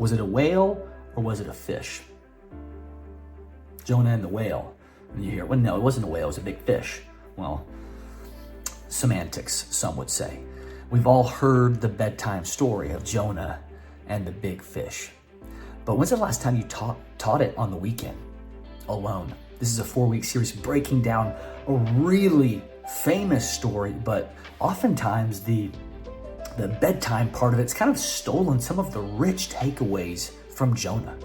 Was it a whale or was it a fish? Jonah and the whale. And you hear, well, no, it wasn't a whale, it was a big fish. Well, semantics, some would say. We've all heard the bedtime story of Jonah and the big fish. But when's the last time you taught it on the weekend alone? This is a 4-week series breaking down a really famous story, but oftentimes the bedtime part of it's kind of stolen some of the rich takeaways from Jonah.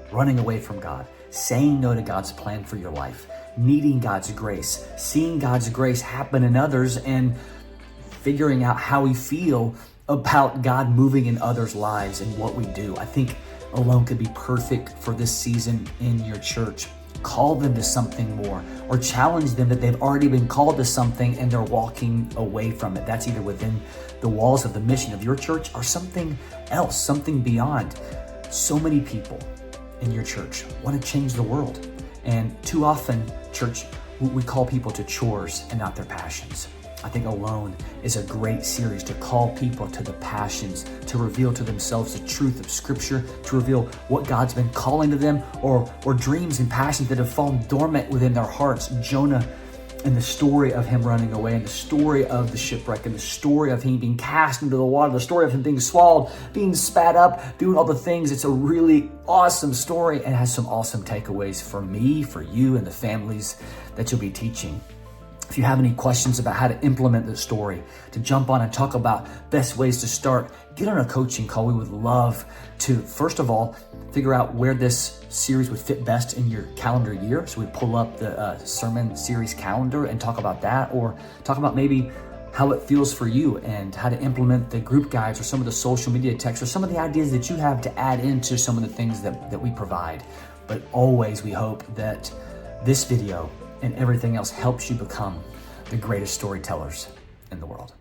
Running away from God, saying no to God's plan for your life, needing God's grace, seeing God's grace happen in others, and figuring out how we feel about God moving in others' lives and what we do. I think Alone could be perfect for this season in your church. Call them to something more, or challenge them that they've already been called to something and they're walking away from it. That's either within the walls of the mission of your church or something else, something beyond. So many people in your church want to change the world. And too often, church, we call people to chores and not their passions. I think Alone is a great series to call people to the passions, to reveal to themselves the truth of Scripture, to reveal what God's been calling to them, or dreams and passions that have fallen dormant within their hearts. Jonah and the story of him running away, and the story of the shipwreck, and the story of him being cast into the water, the story of him being swallowed, being spat up, doing all the things. It's a really awesome story and has some awesome takeaways for me, for you, and the families that you'll be teaching. If you have any questions about how to implement the story, to jump on and talk about best ways to start, get on a coaching call. We would love to, first of all, figure out where this series would fit best in your calendar year. So we pull up the sermon series calendar and talk about that, or talk about maybe how it feels for you and how to implement the group guides or some of the social media texts or some of the ideas that you have to add into some of the things that we provide. But always we hope that this video and everything else helps you become the greatest storytellers in the world.